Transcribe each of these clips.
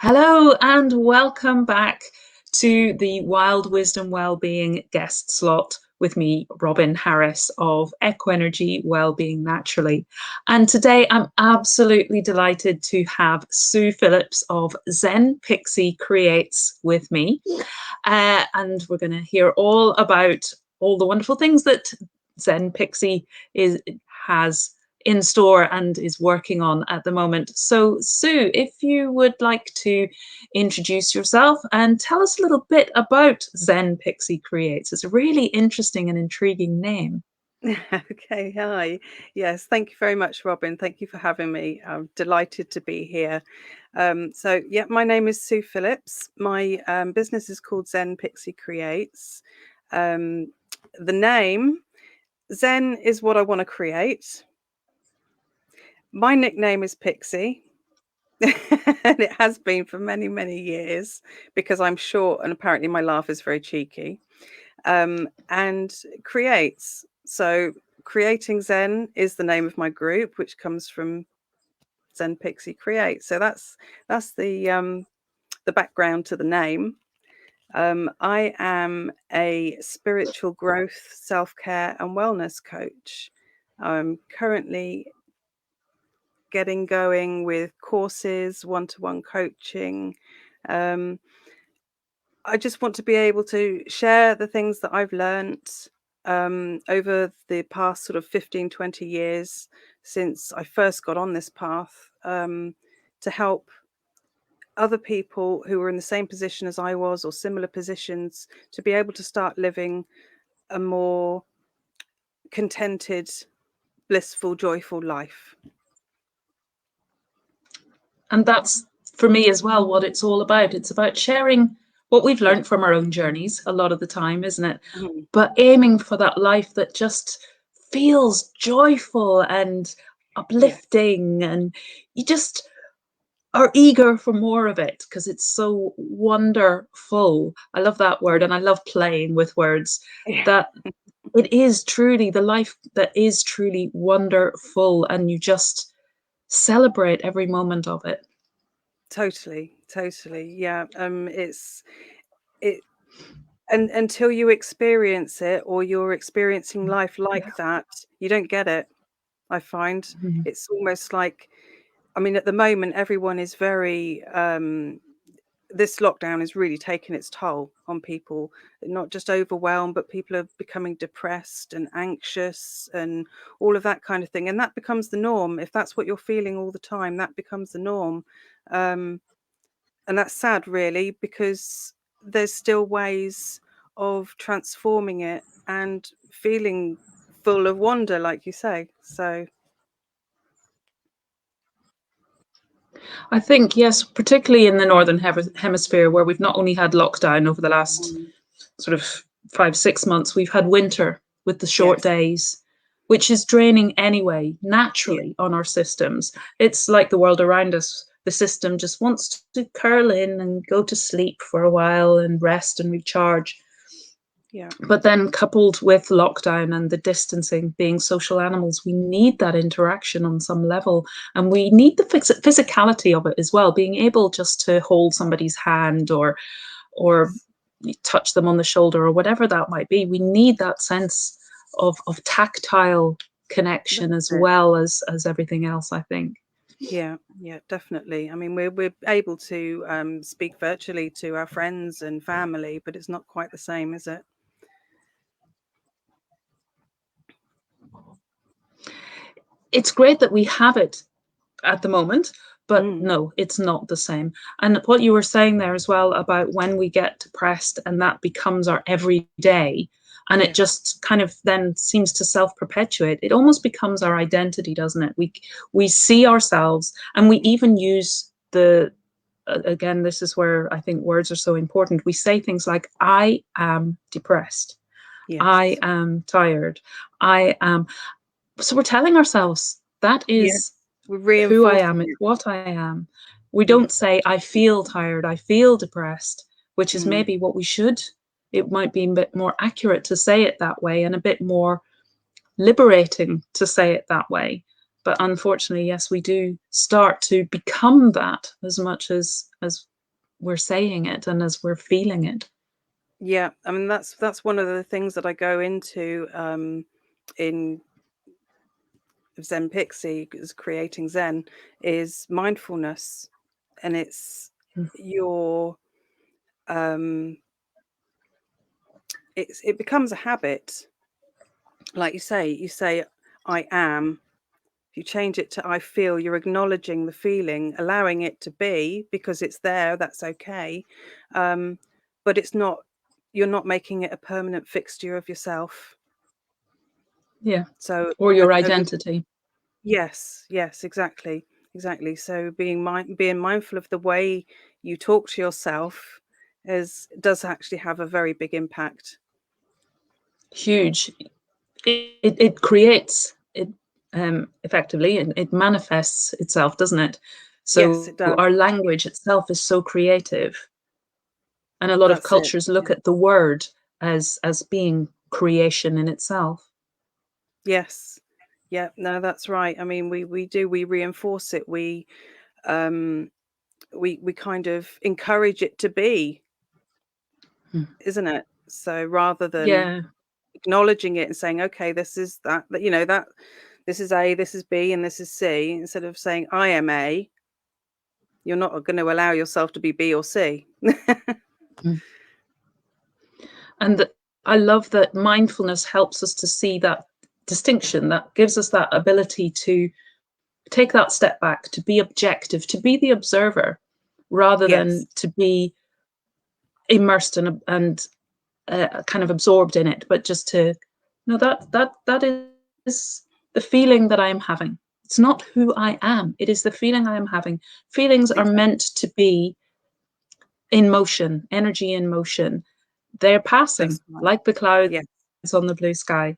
Hello and welcome back to the Wild Wisdom Wellbeing guest slot with me, Robin Harris of Equenergy Wellbeing Naturally. And today I'm absolutely delighted to have Sue Phillips of Zen Pixie Creates with me. And we're going to hear all about all the wonderful things that Zen Pixie has in store and is working on at the moment. So Sue, if you would like to introduce yourself and tell us a little bit about Zen Pixie Creates. It's a really interesting and intriguing name. Okay, hi. Yes, thank you very much, Robin. Thank you for having me. I'm delighted to be here. My name is Sue Phillips. My business is called Zen Pixie Creates. The name Zen is what I want to create. My nickname is Pixie. And it has been for many, many years because I'm short and apparently my laugh is very cheeky. And creates. So Creating Zen is the name of my group, which comes from Zen Pixie Create. So that's the background to the name. I am a spiritual growth, self-care and wellness coach. I'm currently getting going with courses, one-to-one coaching. I just want to be able to share the things that I've learnt over the past sort of 15, 20 years since I first got on this path, to help other people who were in the same position as I was or similar positions to be able to start living a more contented, blissful, joyful life. And that's for me as well what it's all about. It's about sharing what we've learned from our own journeys a lot of the time, isn't it? Mm-hmm. But aiming for that life that just feels joyful and uplifting, and you just are eager for more of it because it's so wonderful. I love that word, and I love playing with words. Yeah. That it is truly the life that is truly wonderful, and you just celebrate every moment of it. Totally. Yeah. And until you experience it or you're experiencing life like that, you don't get it. I find Mhm. it's almost like, I mean, at the moment, everyone is very, this lockdown is really taking its toll on people, not just overwhelmed, but people are becoming depressed and anxious and all of that kind of thing. And that becomes the norm. If that's what you're feeling all the time, that becomes the norm. And that's sad, really, because there's still ways of transforming it and feeling full of wonder, like you say. So I think, yes, particularly in the Northern Hemisphere, where we've not only had lockdown over the last sort of 5, 6 months, we've had winter with the short yes, days, which is draining anyway, yeah, naturally on our systems. It's like the world around us. The system just wants to curl in and go to sleep for a while and rest and recharge. yeah, But then, coupled with lockdown and the distancing, being social animals, we need that interaction on some level. And we need the physicality of it as well, being able just to hold somebody's hand or yes, touch them on the shoulder or whatever that might be. We need that sense of tactile connection that's as it. well as everything else, I think. Yeah, yeah, definitely. I mean, we're able to speak virtually to our friends and family, but it's not quite the same, is it? It's great that we have it at the moment, but Mm, no, it's not the same. And what you were saying there as well about when we get depressed and that becomes our everyday, and it yeah, just kind of then seems to self-perpetuate, it almost becomes our identity, doesn't it? We see ourselves, and we even use the again, this is where I think words are so important. We say things like, I am depressed, I yes, am tired, I am. So we're telling ourselves that yes. is We're who I reinforcing am, it's it. what I am. We Yeah. don't say, I feel tired, I feel depressed, which is Mm. maybe what we should. It might be a bit more accurate to say it that way and a bit more liberating to say it that way. But unfortunately, yes, we do start to become that as much as we're saying it and as we're feeling it. Yeah, I mean that's one of the things that I go into in Zen Pixie, is creating Zen, is mindfulness, and it's Mm. your it becomes a habit. Like you say I am. If you change it to I feel, you're acknowledging the feeling, allowing it to be because it's there. That's okay, but it's not. You're not making it a permanent fixture of yourself. Yeah. So Or your identity. yes, yes, exactly, exactly. So being mindful of the way you talk to yourself does actually have a very big impact. Huge. It creates it effectively, and it manifests itself, doesn't it? Yes, So it does. our language itself is so creative, and a lot of That's it. cultures look Yeah. at the word as being creation in itself. Yes. Yeah, no, that's right. I mean, we reinforce it. Um we kind of encourage it to be, Hmm. isn't it? So rather than Yeah. acknowledging it and saying, okay, this is that, that this is A, this is B, and this is C, instead of saying I am A, you're not going to allow yourself to be B or C. Hmm. And I love that mindfulness helps us to see that distinction, that gives us that ability to take that step back, to be objective, to be the observer, rather Yes, than to be immersed and kind of absorbed in it, but just to know that is the feeling that I am having. It's not who I am. It is the feeling I am having. Feelings are exactly. meant to be in motion, energy in motion. They're passing That's right. like the clouds Yeah, on the blue sky.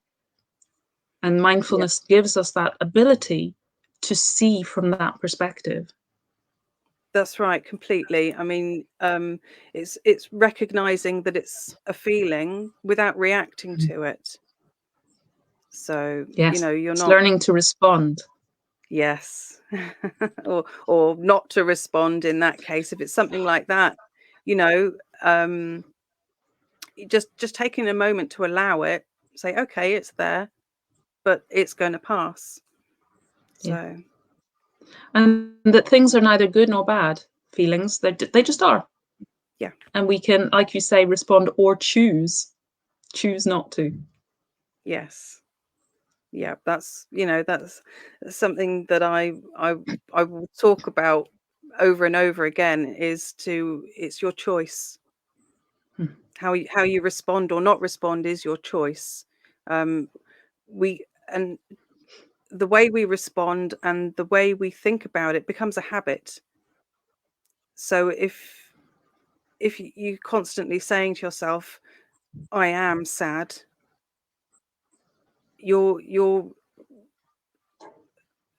And yeah, mindfulness gives us that ability to see from that perspective. that's right. Completely. I mean, it's recognizing that it's a feeling without reacting Mhm. to it. So Yes, you're it's not. learning to respond. Yes. Or not to respond in that case if it's something like that. You know, um, just taking a moment to allow it, say, okay, it's there, but it's going to pass. Yeah. So, And that things are neither good nor bad feelings. They just are. yeah, And we can, like you say, respond or choose not to. yes. Yeah, that's something that I will talk about over and over again it's your choice. Hmm. How you respond or not respond is your choice. Um, we and the way we respond and the way we think about it becomes a habit. So if you constantly saying to yourself, "I am sad," you're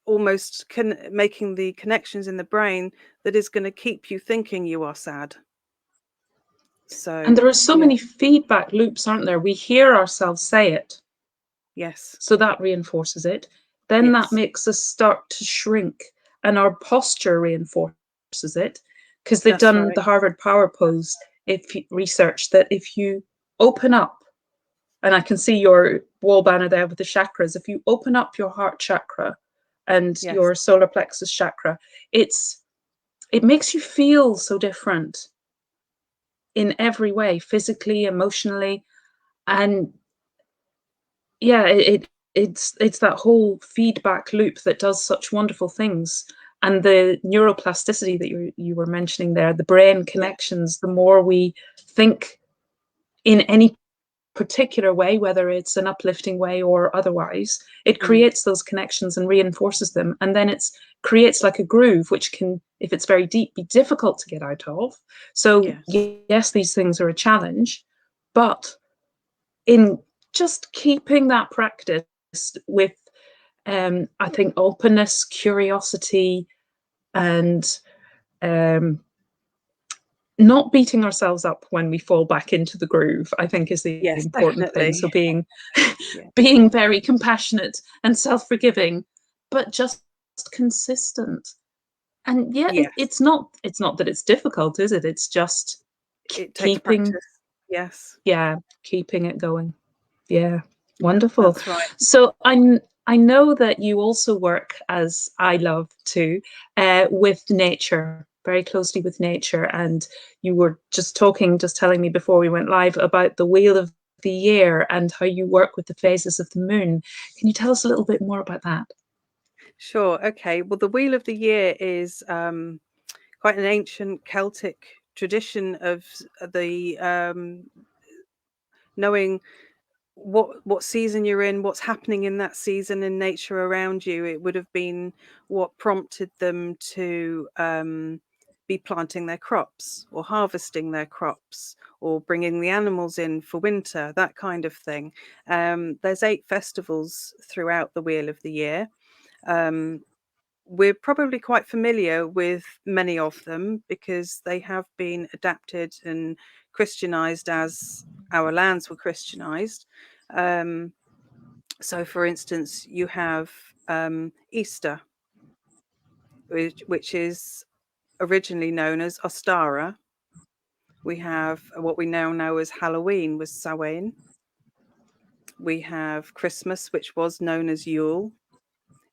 almost making the connections in the brain that is going to keep you thinking you are sad. And So there are so yeah, many feedback loops, aren't there? We hear ourselves say it, yes, so that reinforces it. Then that yes, makes us start to shrink, and our posture reinforces it. Because they've that's done right. the Harvard Power Pose research that if you open up, and I can see your wall banner there with the chakras, if you open up your heart chakra and Yes, your solar plexus chakra, it makes you feel so different in every way, physically, emotionally, and yeah, it's that whole feedback loop that does such wonderful things. And the neuroplasticity that you were mentioning there, the brain yeah, connections, the more we think in any particular way, whether it's an uplifting way or otherwise, it mm, creates those connections and reinforces them. And then it's creates like a groove, which can, if it's very deep, be difficult to get out of. So yes, yes, these things are a challenge, but in just keeping that practice with, I think, openness, curiosity, and um, not beating ourselves up when we fall back into the groove, I think is the yes, important thing. So definitely. being Yeah, being very compassionate and self-forgiving, but just consistent. And yeah, Yes, it's not that it's difficult, is it? It's just it takes keeping, practice. Yes, yeah, keeping it going. Yeah, wonderful. that's right. So I know that you also work, as I love to, with nature, very closely with nature. And you were just telling me before we went live about the wheel of the year and how you work with the phases of the moon. Can you tell us a little bit more about that? Sure. Okay. Well, the Wheel of the Year is quite an ancient Celtic tradition of the knowing what season you're in, what's happening in that season in nature around you. It would have been what prompted them to be planting their crops or harvesting their crops or bringing the animals in for winter, that kind of thing. There's 8 festivals throughout the Wheel of the Year. Um, we're probably quite familiar with many of them because they have been adapted and Christianized as our lands were Christianized. Um, so, for instance, you have Easter, which is originally known as Ostara. We have what we now know as Halloween, was Samhain. We have Christmas, which was known as Yule.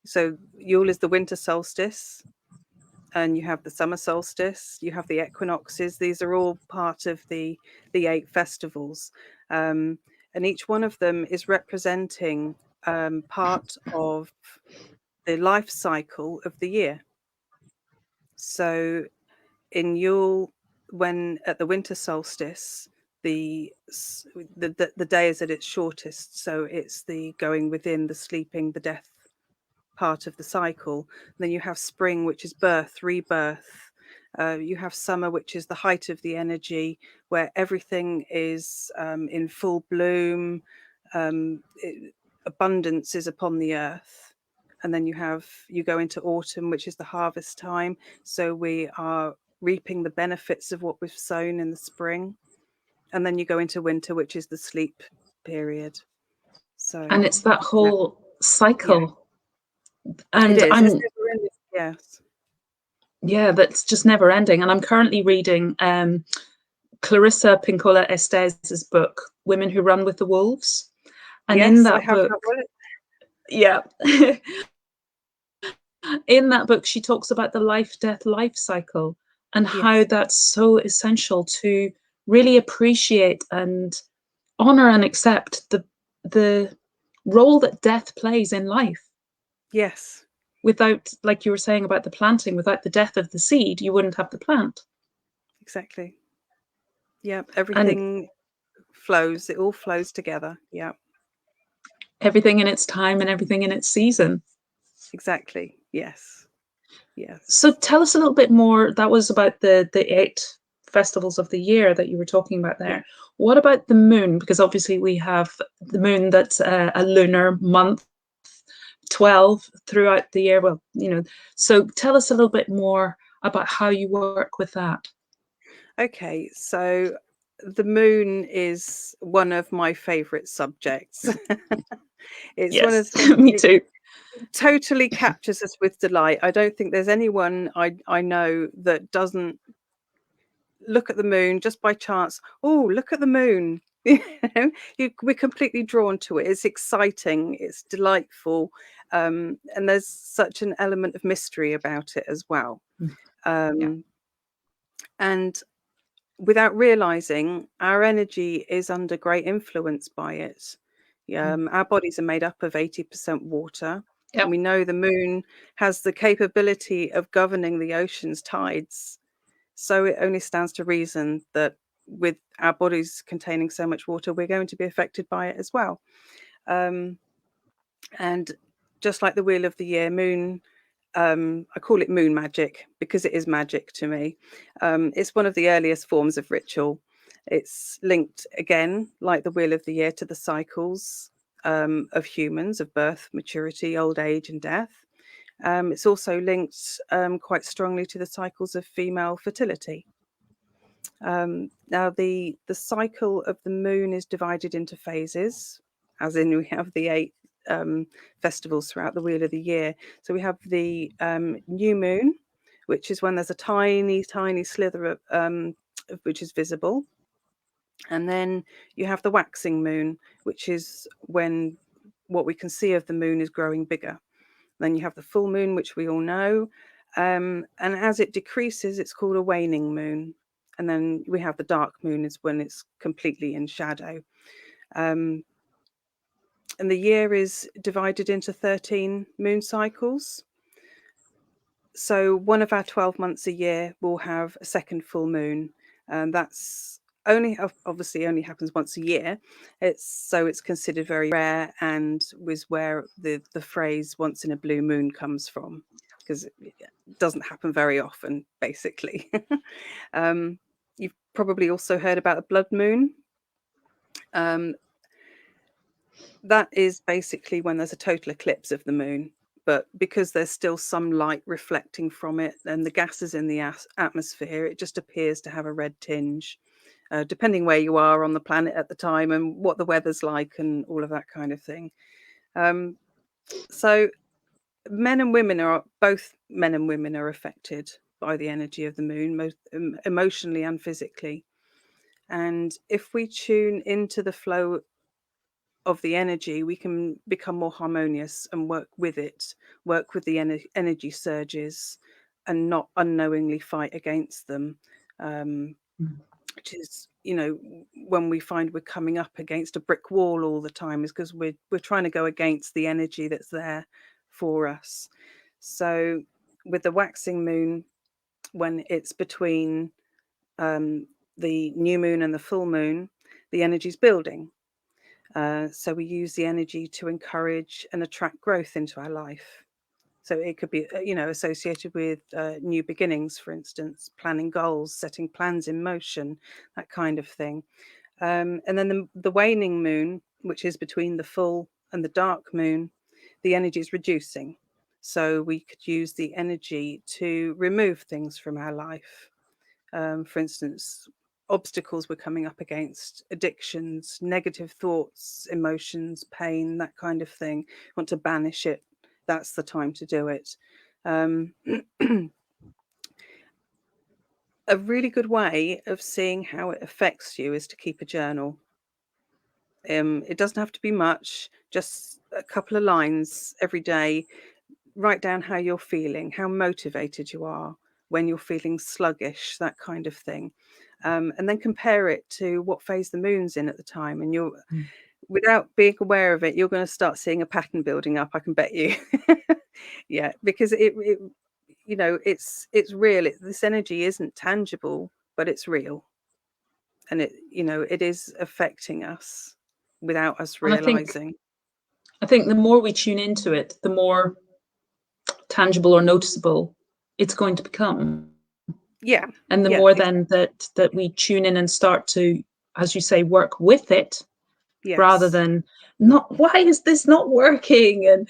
So, Yule is the winter solstice, and you have the summer solstice, you have the equinoxes. These are all part of the 8 festivals, and each one of them is representing part of the life cycle of the year. So in Yule, when at the winter solstice, the day is at its shortest, so it's the going within, the sleeping, the death part of the cycle. Then you have spring, which is birth, rebirth. You have summer, which is the height of the energy, where everything is in full bloom. Abundance is upon the earth. And then you go into autumn, which is the harvest time. So we are reaping the benefits of what we've sown in the spring. And then you go into winter, which is the sleep period. So And it's that yeah, whole yeah, cycle. it And is. It's I'm, never ending. Yes. yeah, that's just never ending. And I'm currently reading Clarissa Pinkola Estes' book, Women Who Run with the Wolves. And in Yes, I that have book, that one. yeah, in that book, she talks about the life death life cycle and how Yes, that's so essential to really appreciate and honor and accept the role that death plays in life. yes, Without, like you were saying about the planting, without the death of the seed, you wouldn't have the plant. exactly. Yeah, And everything flows. It all flows together. Yeah, everything in its time and everything in its season. exactly. Yes, So yes. tell us a little bit more. That was about the 8 festivals of the year that you were talking about Yeah, there. What about the moon? Because obviously we have the moon that's a lunar month, 12 throughout the year. Well, so tell us a little bit more about how you work with that. okay, so the moon is one of my favorite subjects. It's one of Yes, the things me it too. totally captures us with delight. I don't think there's anyone I know that doesn't look at the moon just by chance. Oh, look at the moon. You know, we're completely drawn to it. It's exciting, it's delightful, and there's such an element of mystery about it as well. Yeah. Um, and without realizing, our energy is under great influence by it. Our bodies are made up of 80% water. And Yep. we know the moon has the capability of governing the ocean's tides. So it only stands to reason that with our bodies containing so much water, we're going to be affected by it as well. Um, and just like the Wheel of the Year, moon, I call it moon magic because it is magic to me. It's one of the earliest forms of ritual. It's linked again, like the Wheel of the Year, to the cycles of humans, of birth, maturity, old age, and death. It's also linked quite strongly to the cycles of female fertility. Now, the cycle of the moon is divided into phases, as in we have the 8 festivals throughout the Wheel of the Year. So we have the new moon, which is when there's a tiny, tiny slither of which is visible. And then you have the waxing moon, which is when what we can see of the moon is growing bigger. Then you have the full moon, which we all know. And as it decreases, it's called a waning moon. And then we have the dark moon, is when it's completely in shadow. And the year is divided into 13 moon cycles. So one of our 12 months a year will have a second full moon. And that's obviously only happens once a year. It's considered very rare, and was where the phrase "once in a blue moon" comes from, because it doesn't happen very often, basically. You've probably also heard about the blood moon. That is basically when there's a total eclipse of the moon, but because there's still some light reflecting from it and the gases in the atmosphere, it just appears to have a red tinge, depending where you are on the planet at the time and what the weather's like and all of that kind of thing. So both men and women are affected by the energy of the moon, most emotionally and physically. And if we tune into the flow of the energy, we can become more harmonious and work with the energy surges, and not unknowingly fight against them. Which is, when we find we're coming up against a brick wall all the time, is because we're trying to go against the energy that's there for us. So with the waxing moon, when it's between the new moon and the full moon, the energy's building. So we use the energy to encourage and attract growth into our life. So it could be, associated with new beginnings, for instance, planning goals, setting plans in motion, that kind of thing. And then the waning moon, which is between the full and the dark moon, the energy is reducing. So we could use the energy to remove things from our life. For instance, obstacles we're coming up against, addictions, negative thoughts, emotions, pain, that kind of thing. Want to banish it, that's the time to do it. A really good way of seeing how it affects you is to keep a journal. It doesn't have to be much, just a couple of lines every day. Write down how you're feeling, how motivated you are, when you're feeling sluggish, that kind of thing. And then compare it to what phase the moon's in at the time. And without being aware of it, you're going to start seeing a pattern building up, I can bet you. Yeah, because it's real. This energy isn't tangible, but it's real. And it is affecting us without us And realizing. I think the more we tune into it, the more tangible or noticeable it's going to become. Yeah. And the more then that we tune in and start to, as you say, work with it, rather than not, why is this not working? And,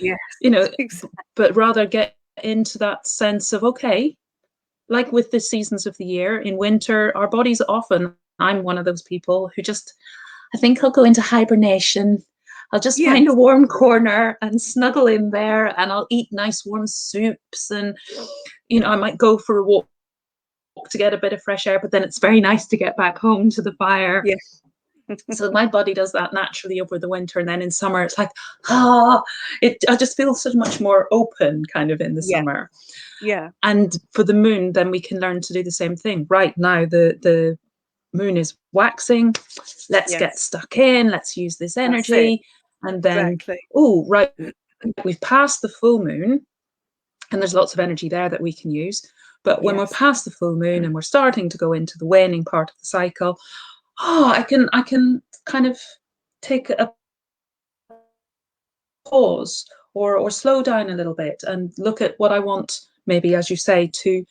exactly. but rather get into that sense of, okay, like with the seasons of the year, in winter, our bodies often, I'm one of those people who just, I think I'll go into hibernation. I'll just find a warm corner and snuggle in there, and I'll eat nice warm soups. And, I might go for a walk to get a bit of fresh air, but then it's very nice to get back home to the fire. So my body does that naturally over the winter, and then in summer it's like, I just feel so much more open kind of in the summer. And for the moon, then we can learn to do the same thing. Right now the moon is waxing, let's get stuck in, let's use this energy. And then we've passed the full moon, and there's lots of energy there that we can use. But when we're past the full moon and we're starting to go into the waning part of the cycle, I can kind of take a pause or slow down a little bit and look at what I want, maybe, as you say, to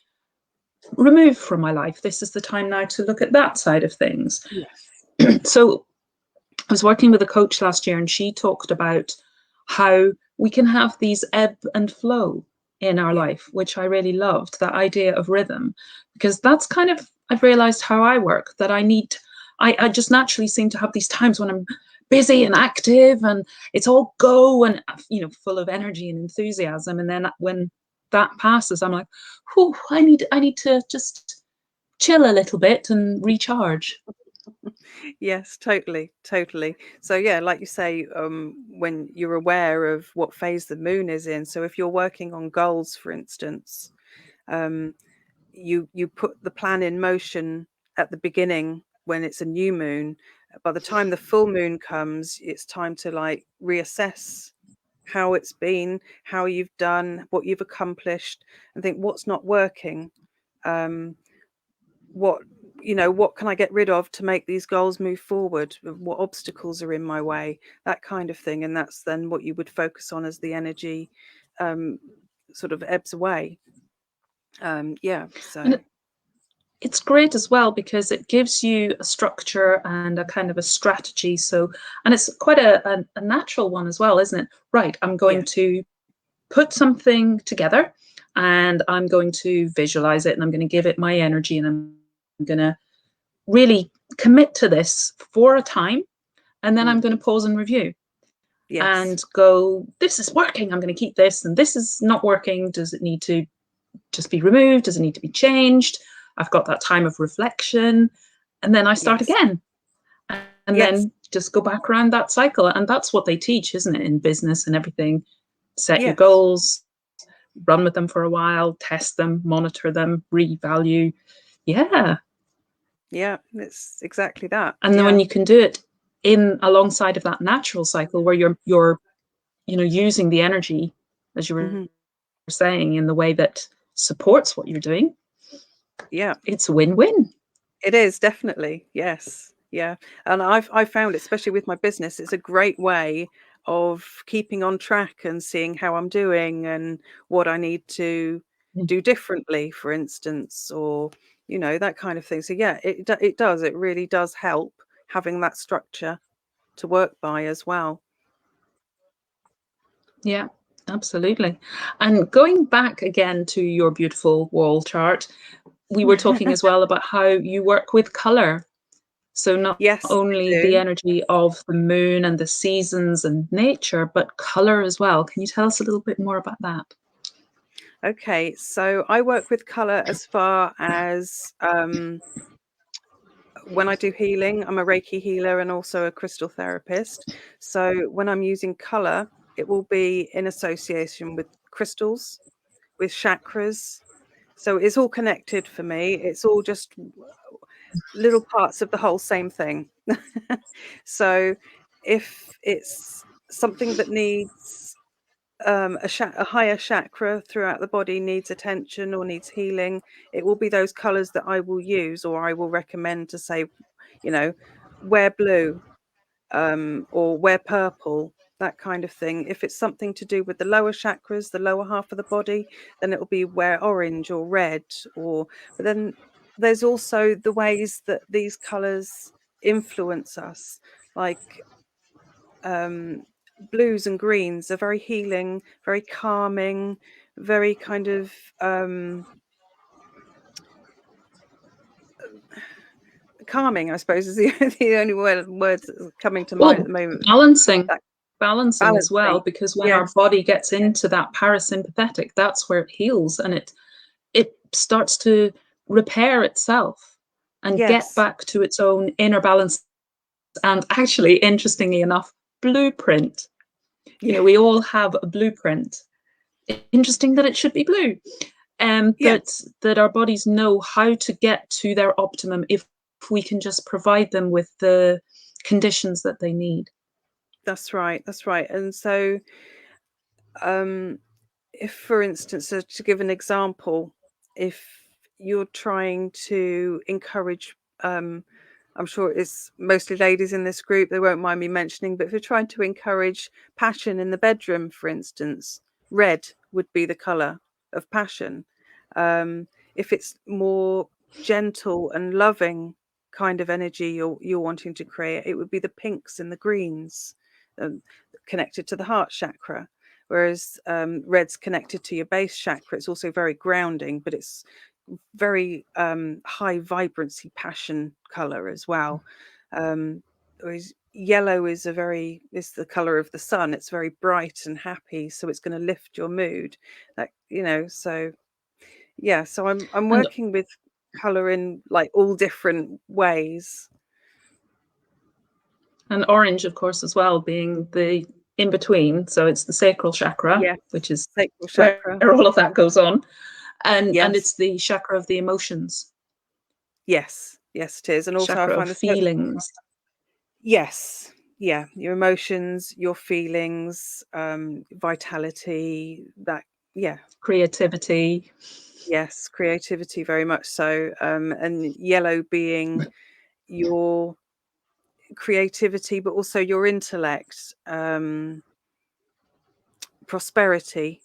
remove from my life. This is the time now to look at that side of things. So I was working with a coach last year, and she talked about how we can have these ebb and flow in our life, which I really loved, that idea of rhythm, because that's kind of, I've realized how I work, that I just naturally seem to have these times when I'm busy and active and it's all go and, full of energy and enthusiasm. And then when that passes, I'm like, whew, I need to just chill a little bit and recharge. Yes, totally, totally. So yeah, like you say, when you're aware of what phase the moon is in. So if you're working on goals, for instance, um, you put the plan in motion at the beginning when it's a new moon. By the time the full moon comes, it's time to like reassess how it's been, how you've done, what you've accomplished, and think what's not working. Um, what what can I get rid of to make these goals move forward? What obstacles are in my way? That kind of thing. And that's then what you would focus on as the energy um, sort of ebbs away. Yeah. So And it's great as well because it gives you a structure and a kind of a strategy. So, and it's quite a natural one as well, isn't it? Right, I'm yeah. going to put something together and I'm going to visualize it and I'm going to give it my energy and I'm going to really commit to this for a time. And then I'm Mm. going to pause and review Yes. and go, this is working. I'm going to keep this. And this is not working. Does it need to just be removed? Does it need to be changed? I've got that time of reflection. And then I start Yes. again. And Yes. then just go back around that cycle. And that's what they teach, isn't it, in business and everything? Set your Yes. goals, run with them for a while, test them, monitor them, revalue. Yeah. Yeah. It's exactly that. And then when Yeah. you can do it in alongside of that natural cycle where you're using the energy, as you were Hmm. saying, in the way that supports what you're doing, Yeah. it's a win-win. It is definitely. Yes. Yeah. And I've found, especially with my business, it's a great way of keeping on track and seeing how I'm doing and what I need to do differently, for instance, or that kind of thing. So yeah, it does. It really does help having that structure to work by as well. Yeah, absolutely. And going back again to your beautiful wall chart, we were talking as well about how you work with color. So not Yes, I only the do. energy of the moon and the seasons and nature, but color as well. Can you tell us a little bit more about that? Okay, so I work with color as far as when I do healing. I'm a Reiki healer and also a crystal therapist. So when I'm using color, it will be in association with crystals, with chakras. So it's all connected for me. It's all just little parts of the whole same thing. So if it's something that needs a higher chakra throughout the body needs attention or needs healing, it will be those colors that I will use, or I will recommend to say, you know, wear blue, or wear purple, that kind of thing. If it's something to do with the lower chakras, the lower half of the body, then it will be wear orange or red. But then there's also the ways that these colors influence us, like um, blues and greens are very healing, very calming, very kind of calming, I suppose, is the, the only words that's coming to mind at Well, the moment. balancing, That balancing as well, balancing. because when our Yes, body gets into that parasympathetic, that's where it heals and it starts to repair itself and get yes, back to its own inner balance. And actually, interestingly enough, blueprint. yeah, We all have a blueprint. Interesting that it should be blue. yes. That our bodies know how to get to their optimum if we can just provide them with the conditions that they need. That's right. That's right. And so, um, if, for instance, to give an example, if you're trying to encourage, I'm sure it's mostly ladies in this group, they won't mind me mentioning, but if you're trying to encourage passion in the bedroom, for instance, red would be the color of passion. If it's more gentle and loving kind of energy you're wanting to create, it would be the pinks and the greens, um, connected to the heart chakra. Whereas red's connected to your base chakra. It's also very grounding, but it's very high vibrancy passion color as well. Um, yellow is the color of the sun. It's very bright and happy, so it's going to lift your mood. That, so yeah, so I'm And working with color in like all different ways. And orange, of course, as well, being the in between. So it's the sacral chakra, Yes, which is sacral where chakra. all of that goes on. And Yes, it's the chakra of the emotions, yes, yes, it is. And also, I chakra of find feelings. yes, yeah, your emotions, your feelings, vitality. That, yeah, Creativity. yes, creativity, very much so. And yellow being your creativity, but also your intellect, prosperity.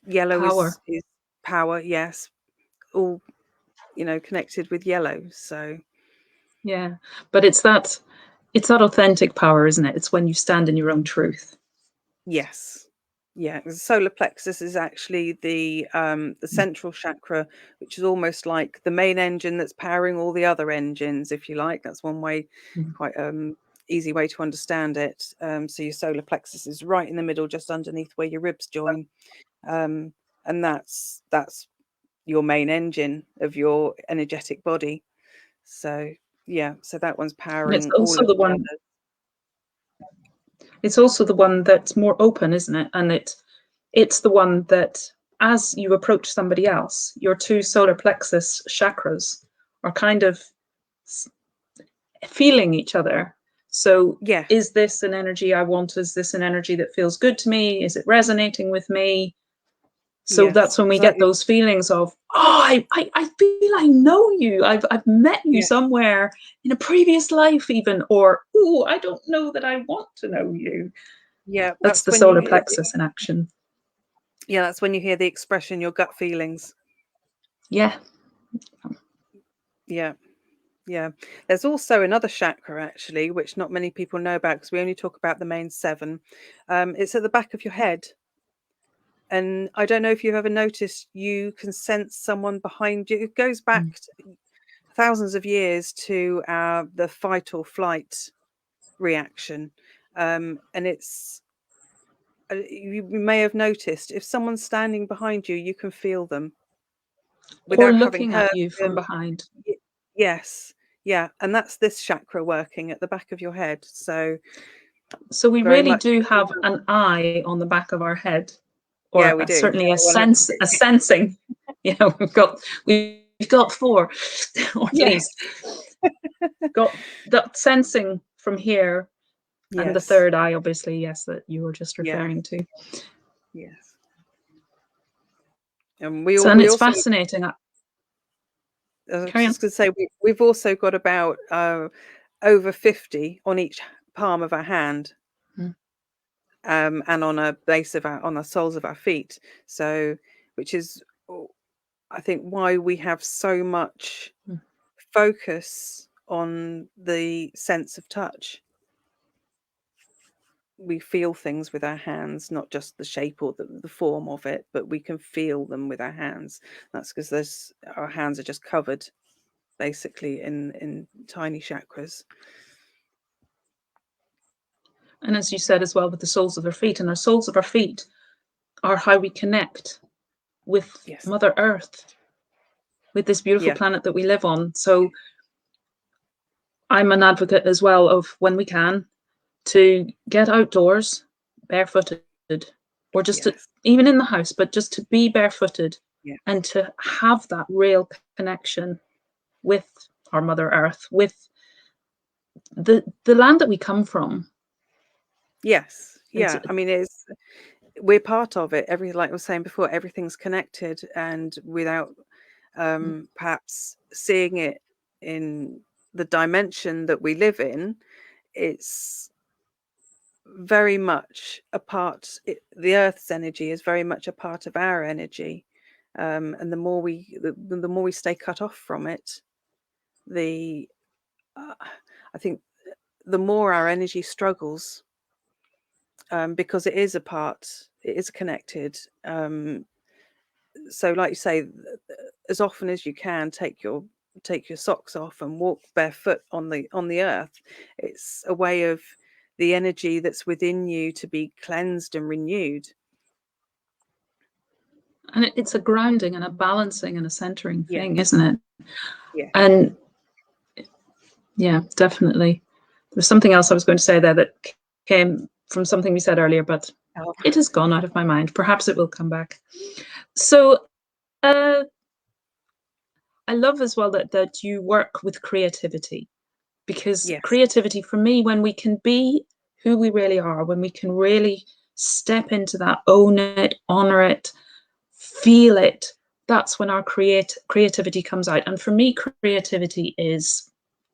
Yellow Power. is power. Yes, all connected with yellow. So Yeah. But it's that authentic power, isn't it? It's when you stand in your own truth. yes, yeah. The solar plexus is actually the central chakra, which is almost like the main engine that's powering all the other engines, if you like. That's one way, Mm. quite easy way to understand it. So your solar plexus is right in the middle, just underneath where your ribs join, um, and that's your main engine of your energetic body. So yeah, so that one's And it's powering all also of the the one others. it's also the one that's more open, isn't it? And it's the one that as you approach somebody else, your two solar plexus chakras are kind of feeling each other. So Yes, is this an energy I want? Is this an energy that feels good to me? Is it resonating with me? So yes, that's when we get exactly. those feelings of, oh, I feel I know you. I've met you Yeah, somewhere in a previous life, even, or, oh, I don't know that I want to know you. yeah. That's That's the when solar plexus in action. that's when you hear the expression, your gut feelings. Yeah. Yeah, yeah. There's also another chakra actually, which not many people know about because we only talk about the main seven. It's at the back of your head. And I don't know if you've ever noticed, you can sense someone behind you. It goes back Mm. thousands of years to the fight or flight reaction. And it's you may have noticed, if someone's standing behind you, you can feel them Or without having looking heard at you from them. behind. Y- Yes, yeah, and that's this chakra working at the back of your head. So So we very really much, do have an eye on the back of our head, yeah, or we do. certainly a Well, sense, a sensing. We've got four, or at yes, least got that sensing from here, and the yes, third eye, obviously, yes, that you were just yeah, referring to. yes. And So, and we it's also, fascinating. I was Carry on. just going to say, we've also got about over 50 on each palm of our hand, Mm. and on a base of on the soles of our feet. So, which is, I think, why we have so much Mm. focus on the sense of touch. We feel things with our hands, not just the shape or the form of it, but we can feel them with our hands. That's because our hands are just covered basically in tiny chakras. And as you said as well, with the soles of our feet, and our soles of our feet are how we connect with Yes. Mother Earth, with this beautiful Yeah. planet that we live on. So I'm an advocate as well of, when we can, to get outdoors barefooted, or just to, Yes. even in the house, but just to be barefooted Yeah. and to have that real connection with our Mother Earth, with the land that we come from. Yes. It's Yeah. I mean, we're part of it. Like I was saying before, everything's connected, and without perhaps seeing it in the dimension that we live in, it's very much a part. The Earth's energy is very much a part of our energy, and the more we stay cut off from it, the I think the more our energy struggles, because it is a part, it is connected. So, like you say, as often as you can, take your take your socks off and walk barefoot on the earth. It's a way of the energy that's within you to be cleansed and renewed. And it's a grounding and a balancing and a centering Yeah. thing, isn't it? Yeah. And yeah, definitely. There's something else I was going to say there that came from something we said earlier, but it has gone out of my mind. Perhaps it will come back. So I love as well that you work with creativity, because Yes. creativity for me, when we can be who we really are, when we can really step into that, own it, honor it, feel it, that's when our creativity comes out. And for me, creativity is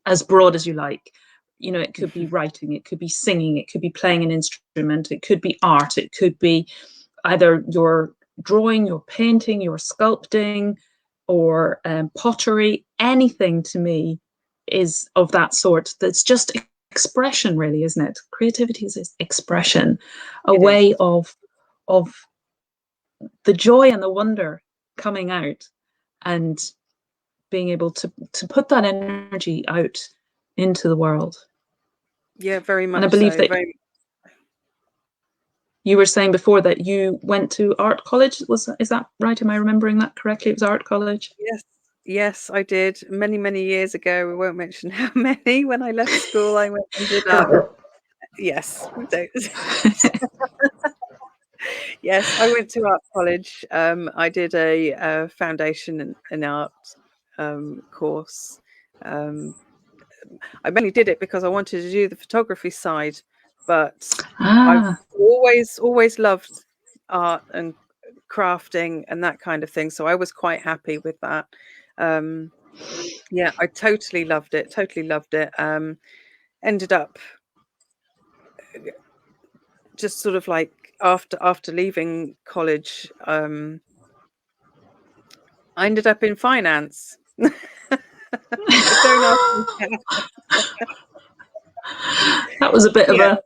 as broad as you like. You know, it could be writing, it could be singing, it could be playing an instrument, it could be art, it could be either your drawing, your painting, your sculpting, or pottery. Anything to me is of that sort. That's just expression, really, isn't it? Creativity is expression, a way of the joy and the wonder coming out, and being able to put that energy out into the world. Yeah, very much. And I believe so. that you were saying before that you went to art college. Is that right? Am I remembering that correctly? It was art college? Yes. Yes, I did many years ago. We won't mention how many. When I left school, I ended up. Yes, we don't. Yes, I went to art college. I did a foundation in art course. I mainly did it because I wanted to do the photography side, but I've always loved art and crafting and that kind of thing. So I was quite happy with that. Yeah, I totally loved it. Totally loved it. Ended up just sort of like after leaving college, I ended up in finance. Don't ask me how. That was a bit of a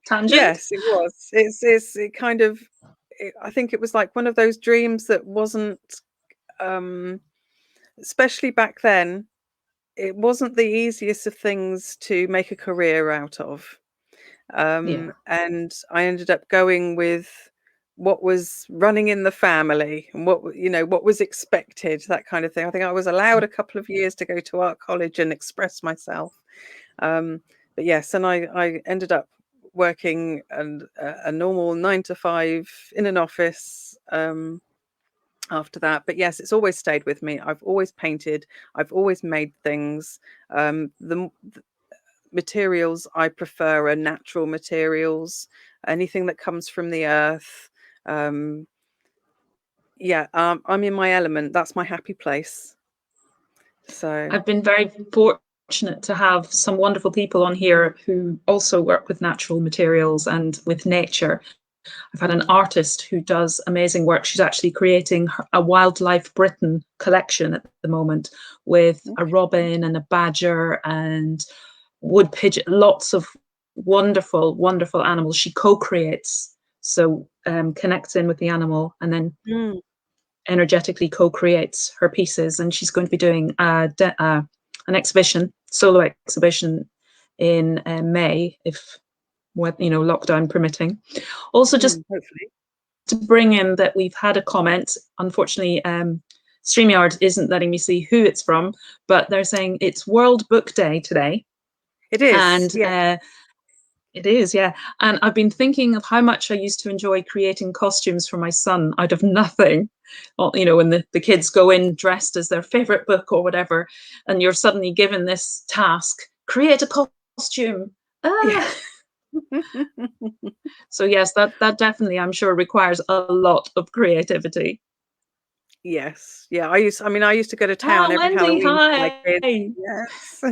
tangent. Yes, it was. It kind of. I think it was like one of those dreams that wasn't, especially back then. It wasn't the easiest of things to make a career out of. Yeah. And I ended up going with what was running in the family and what was expected, that kind of thing. I think I was allowed a couple of years to go to art college and express myself. But yes, and I ended up working a normal 9 to 5 in an office after that. But yes, it's always stayed with me. I've always painted. I've always made things. The materials I prefer are natural materials, anything that comes from the earth. I'm in my element. That's my happy place. So I've been very fortunate to have some wonderful people on here who also work with natural materials and with nature. I've had an artist who does amazing work. She's actually creating a Wildlife Britain collection at the moment, with a robin and a badger and wood pigeon, lots of wonderful animals. She co-creates, so connects in with the animal and then energetically co-creates her pieces. And she's going to be doing an exhibition, solo exhibition, in May, if lockdown permitting. Also, just hopefully. to bring in that we've had a comment. Unfortunately, StreamYard isn't letting me see who it's from, but they're saying it's World Book Day today. It is. And it is, yeah. And I've been thinking of how much I used to enjoy creating costumes for my son out of nothing. When the kids go in dressed as their favorite book or whatever, and you're suddenly given this task: create a costume. Yeah. So yes, that definitely, I'm sure, requires a lot of creativity. Yes. Yeah. I used to go to town every Wendy, Halloween with my hi. kids. Yes.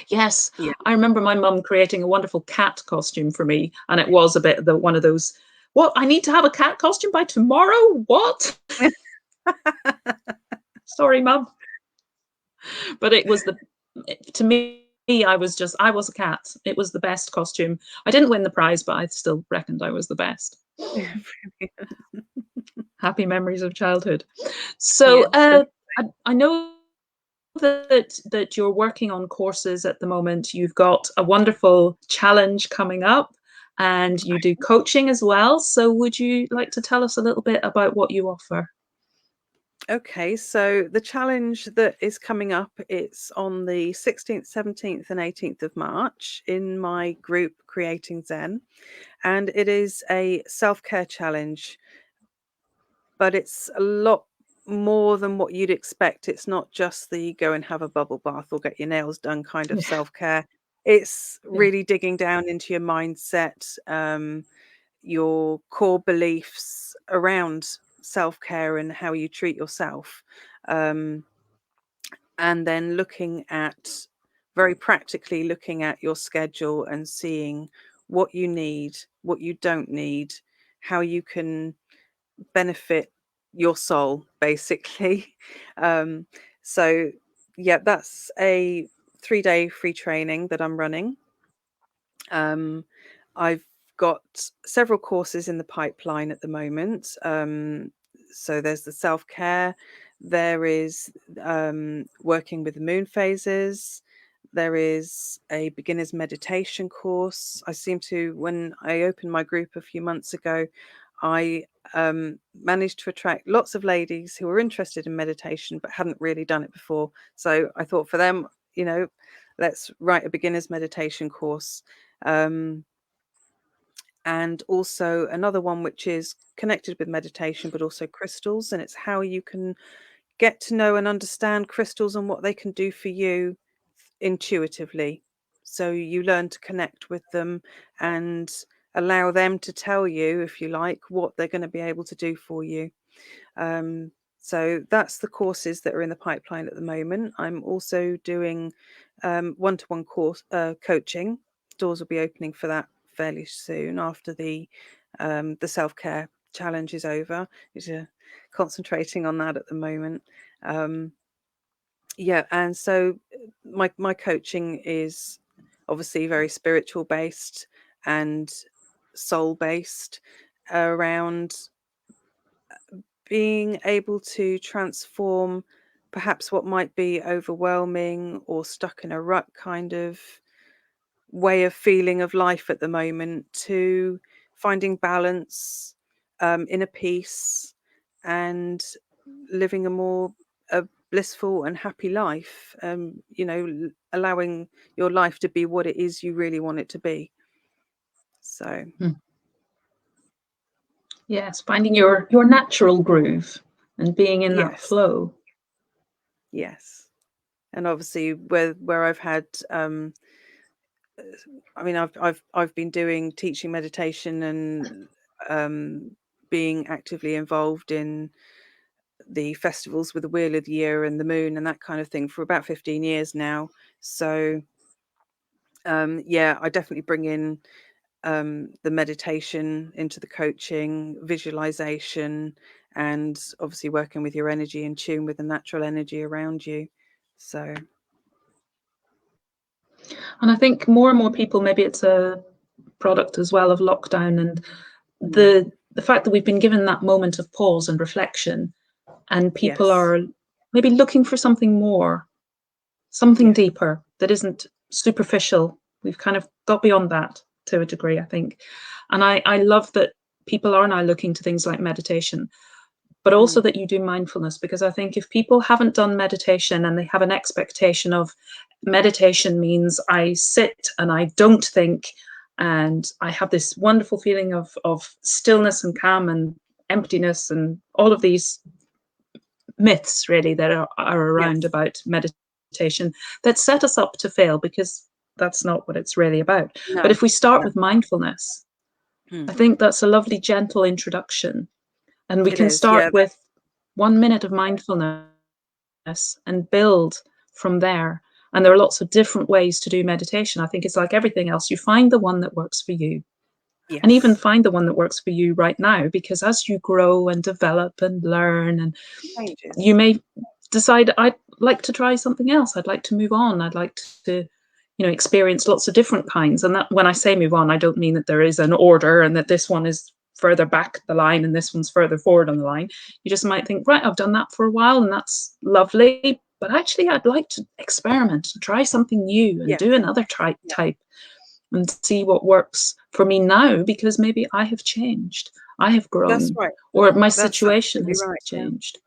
Yes. Yeah. I remember my mum creating a wonderful cat costume for me, and it was a bit one of those, what, I need to have a cat costume by tomorrow? What? Sorry, mum. But it was to me, I was a cat. It was the best costume. I didn't win the prize, but I still reckoned I was the best. Happy memories of childhood. So Yes, I know that you're working on courses at the moment. You've got a wonderful challenge coming up, and you do coaching as well. So would you like to tell us a little bit about what you offer? Okay, so the challenge that is coming up, it's on the 16th, 17th, and 18th of March in my group Creating Zen. And it is a self-care challenge, but it's a lot more than what you'd expect. It's not just the go and have a bubble bath or get your nails done kind of Yeah, self-care. It's yeah. really digging down into your mindset, your core beliefs around self-care and how you treat yourself. Um, and then looking at very practically looking at your schedule and seeing what you need, what you don't need, how you can benefit your soul, basically. Um, so, yeah, that's a 3-day free training that I'm running. Um, I've got several courses in the pipeline at the moment. So there's the self-care, there is working with the moon phases, there is a beginner's meditation course. I seem to, when I opened my group a few months ago, I managed to attract lots of ladies who were interested in meditation but hadn't really done it before. So I thought for them, let's write a beginner's meditation course. Um, and also another one which is connected with meditation, but also crystals. And it's how you can get to know and understand crystals and what they can do for you intuitively. So you learn to connect with them and allow them to tell you, if you like, what they're going to be able to do for you. Um, so that's the courses that are in the pipeline at the moment. I'm also doing one-to-one course coaching. Doors will be opening for that fairly soon after the self-care challenge is over. We're concentrating on that at the moment. Um, yeah, and so my coaching is obviously very spiritual based and soul based around being able to transform perhaps what might be overwhelming or stuck in a rut kind of way of feeling of life at the moment to finding balance, inner peace, and living a more blissful and happy life. Allowing your life to be what it is you really want it to be. So Hmm. Yes, finding your natural groove and being in that yes, flow. yes, and obviously where I've had I mean, I've been doing teaching meditation and being actively involved in the festivals with the Wheel of the Year and the Moon and that kind of thing for about 15 years now. So yeah, I definitely bring in the meditation into the coaching, visualization, and obviously working with your energy in tune with the natural energy around you. So And I think more and more people, maybe it's a product as well of lockdown and mm, the fact that we've been given that moment of pause and reflection, and people yes, are maybe looking for something more, something yeah, deeper that isn't superficial. We've kind of got beyond that to a degree, I think. And I love that people are now looking to things like meditation, but also mm, that you do mindfulness, because I think if people haven't done meditation and they have an expectation of meditation means I sit and I don't think and I have this wonderful feeling of stillness and calm and emptiness and all of these myths really that are around yes, about meditation that set us up to fail, because that's not what it's really about. But no, if we start no, with mindfulness, mm, I think that's a lovely gentle introduction, and we it can is, yeah, start with 1 minute of mindfulness and build from there. And there are lots of different ways to do meditation. I think it's like everything else. You find the one that works for you, and even yes, find the one that works for you right now, because as you grow and develop and learn, and changes, you may decide, I'd like to try something else. I'd like to move on. I'd like to, experience lots of different kinds. And that, when I say move on, I don't mean that there is an order and that this one is further back the line and this one's further forward on the line. You just might think, right, I've done that for a while and that's lovely, but actually I'd like to experiment, try something new and do another type and see what works for me now, because maybe I have changed, I have grown, That's right. or my That's situation absolutely has right. changed.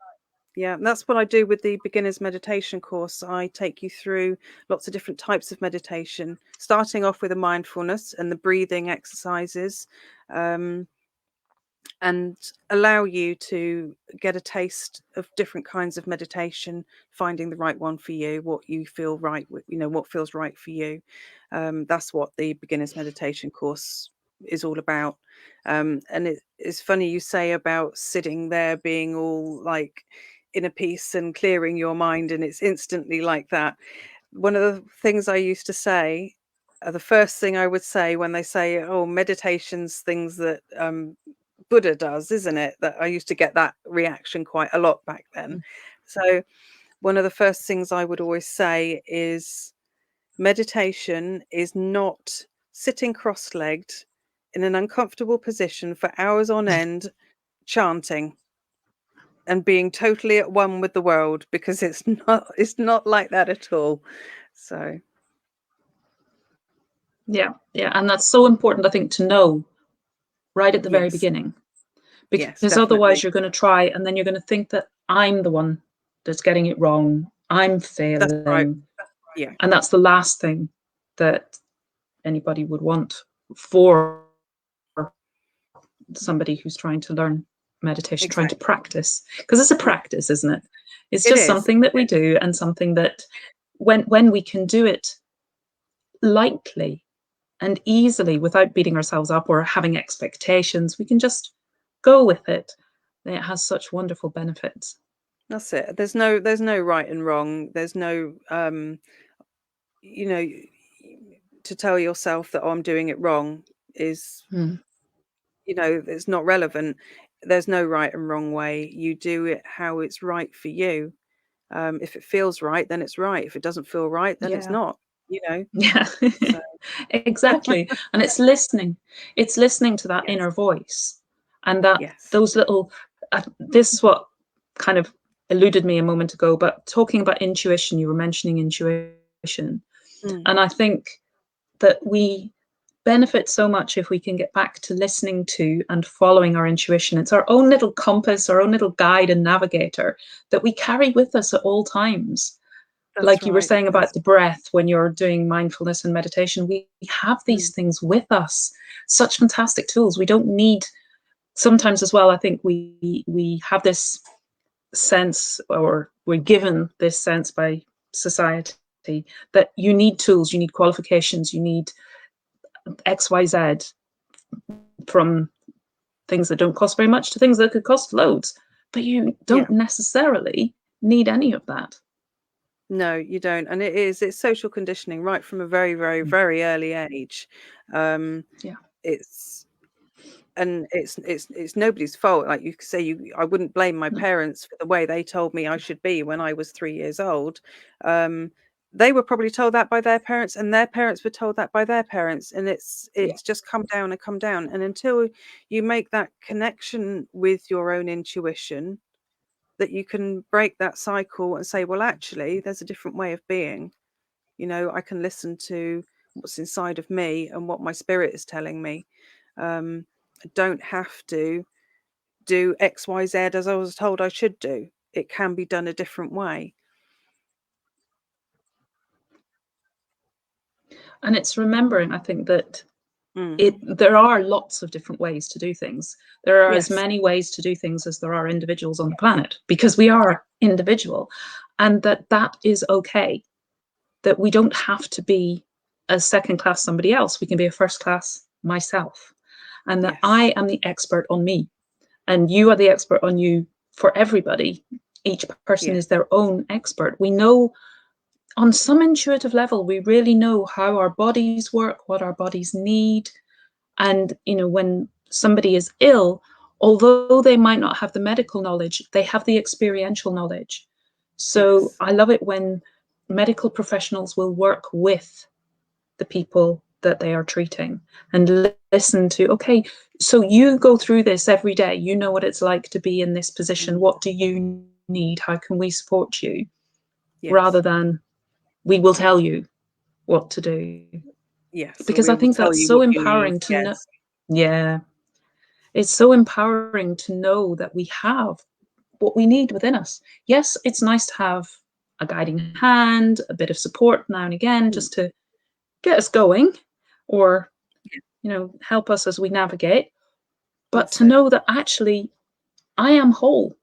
Yeah, that's what I do with the beginner's meditation course. I take you through lots of different types of meditation, starting off with a mindfulness and the breathing exercises, and allow you to get a taste of different kinds of meditation, finding the right one for you, what you feel right with, what feels right for you. That's what the beginner's meditation course is all about. And it's funny you say about sitting there being all like inner peace and clearing your mind, and it's instantly like that. One of the things I used to say, the first thing I would say when they say, oh, meditation's things that Buddha does, isn't it? That I used to get that reaction quite a lot back then. So one of the first things I would always say is meditation is not sitting cross-legged in an uncomfortable position for hours on end, chanting and being totally at one with the world, because it's not like that at all. So Yeah, and that's so important, I think, to know right at the very yes, beginning, yes, because otherwise definitely. you're going to try and then you're going to think that I'm the one that's getting it wrong, I'm That's right. failing, Yeah, and that's the last thing that anybody would want for somebody who's trying to learn meditation, trying to exactly. practice, because it's a Yeah, practice, isn't it? It's it just is. something that we do, and something that when we can do it lightly and easily without beating ourselves up or having expectations, we can just go with it. And it has such wonderful benefits. That's it. There's no right and wrong. There's no you know, to tell yourself that, oh, I'm doing it wrong is, Mm. it's not relevant. There's no right and wrong way. You do it how it's right for you. If it feels right, then it's right. If it doesn't feel right, then it's Yeah. not, you know. Yeah. So Exactly. And it's listening. It's listening to that yes, inner voice, and that yes. those little this is what kind of eluded me a moment ago, but talking about intuition, you were mentioning intuition. Mm, And I think that we benefit so much if we can get back to listening to and following our intuition. It's our own little compass, our own little guide and navigator that we carry with us at all times. that's Like you were right. saying about the breath, when you're doing mindfulness and meditation, we have these Mm, things with us, such fantastic tools. We don't need, sometimes as well, I think we have this sense, or we're given this sense by society, that you need tools, you need qualifications, you need XYZ, from things that don't cost very much to things that could cost loads. But you yeah. don't necessarily need any of that. No, you don't. And it's social conditioning right from a very, very, very early age. Um, Yeah. it's and it's nobody's fault. Like you say, I wouldn't blame my No. parents for the way they told me I should be when I was 3 years old. Um, they were probably told that by their parents, and their parents were told that by their parents, and Yeah. it's just come down and come down. And until you make that connection with your own intuition, that you can break that cycle and say, well, actually, there's a different way of being. I can listen to what's inside of me and what my spirit is telling me. I don't have to do XYZ as I was told I should do. It can be done a different way. And it's remembering, I think, that Mm. there are lots of different ways to do things. There are as Yes. many ways to do things as there are individuals on the planet, because we Yeah. are individual, and that is okay. That we don't have to be a second class somebody else. We can be a first class myself, and that I Yes. am the expert on me, and you are the expert on you. For everybody, each person Yeah. is their own expert. We know on some intuitive level, we really know how our bodies work, what our bodies need. And, when somebody is ill, although they might not have the medical knowledge, they have the experiential knowledge. So Yes. I love it when medical professionals will work with the people that they are treating and listen to, okay, so you go through this every day, you know what it's like to be in this position, what do you need, how can we support you, rather than we will tell you what to do. Yes, or Because we I will think tell that's you so what you need. empowering to know. Yes. Yeah, it's so empowering to know that we have what we need within us. Yes, it's nice to have a guiding hand, a bit of support now and again, just to get us going, or help us as we navigate. But That's to it. know that actually I am whole.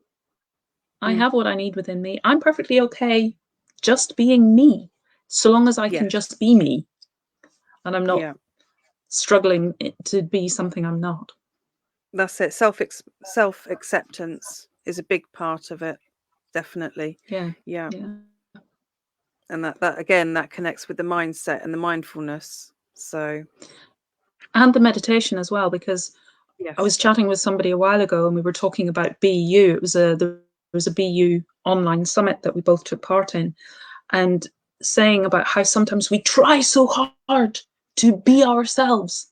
I Mm. have what I need within me. I'm perfectly okay just being me, so long as I can Yes. just be me, and I'm not Yeah. struggling to be something I'm not. That's it. Self-acceptance is a big part of it. Definitely. Yeah. Yeah. Yeah. And that again, that connects with the mindset and the mindfulness. So, And the meditation as well, because I was yes. chatting with somebody a while ago and we were talking about BU. There was a BU online summit that we both took part in, and saying about how sometimes we try so hard to be ourselves.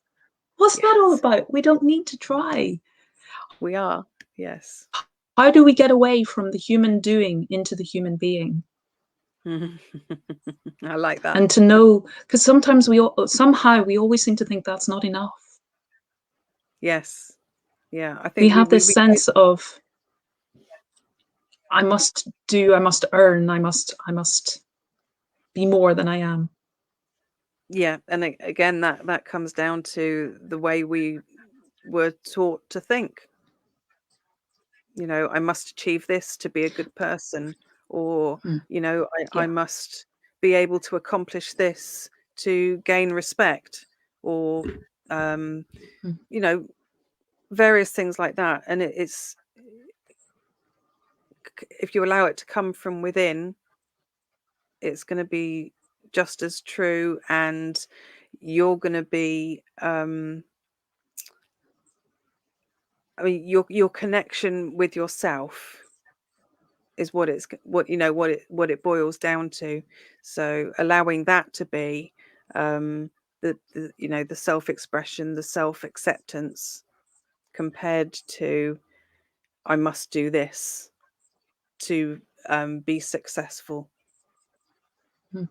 What's that all Yes. about? We don't need to try. We are. Yes. How do we get away from the human doing into the human being? I like that. And to know, because sometimes somehow we always seem to think that's not enough. Yes. Yeah. I We think have this sense of I must earn, I must be more than I am. yeah, and again, that comes down to the way we were taught to think. I must achieve this to be a good person, or Mm. I Yeah. must be able to accomplish this to gain respect, or um, Mm. you know, various things like that. And it's if you allow it to come from within, it's going to be just as true, and you're going to be I mean, your connection with yourself is what it boils down to. So allowing that to be the self-expression, the self-acceptance, compared to I must do this to be successful. Mm.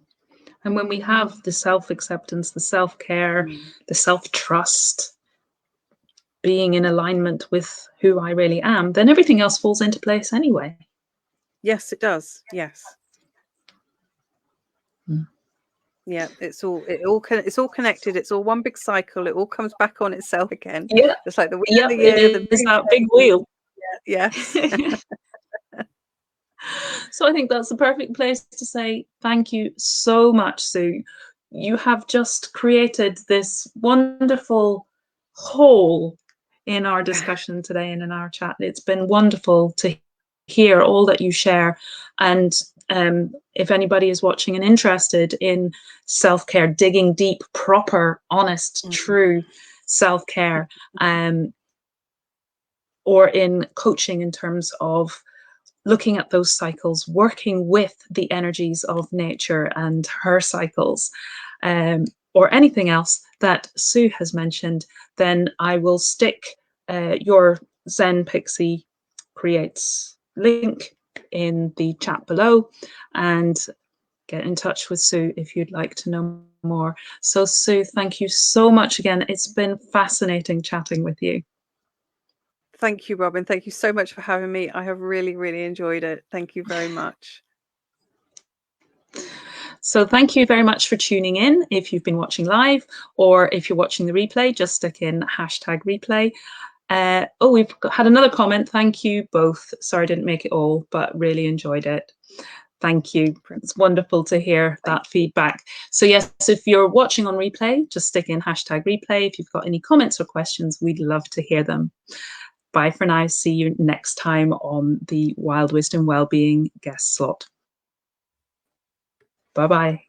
And when we have the self-acceptance, the self-care, the self-trust, being in alignment with who I really am, then everything else falls into place anyway. Yes, it does. Yes. Mm. Yeah, it's all connected. It's all one big cycle. It all comes back on itself again. Yeah. It's like the wheel Yep. of the It year, the is moon that big changes. wheel. Yes. So I think that's the perfect place to say thank you so much, Sue. You have just created this wonderful whole in our discussion today and in our chat. It's been wonderful to hear all that you share. And if anybody is watching and interested in self-care, digging deep, proper, honest, true self-care, or in coaching in terms of looking at those cycles, working with the energies of nature and her cycles, or anything else that Sue has mentioned, then I will stick your Zen Pixie Creates link in the chat below, and get in touch with Sue if you'd like to know more. So Sue, thank you so much again. It's been fascinating chatting with you. Thank you, Robin. Thank you so much for having me. I have really, really enjoyed it. Thank you very much. So thank you very much for tuning in. If you've been watching live, or if you're watching the replay, just stick in #replay. We've had another comment. Thank you both. Sorry I didn't make it all, but really enjoyed it. Thank you. It's wonderful to hear that feedback. So yes, if you're watching on replay, just stick in #replay. If you've got any comments or questions, we'd love to hear them. Bye for now. See you next time on the Wild Wisdom Wellbeing guest slot. Bye-bye.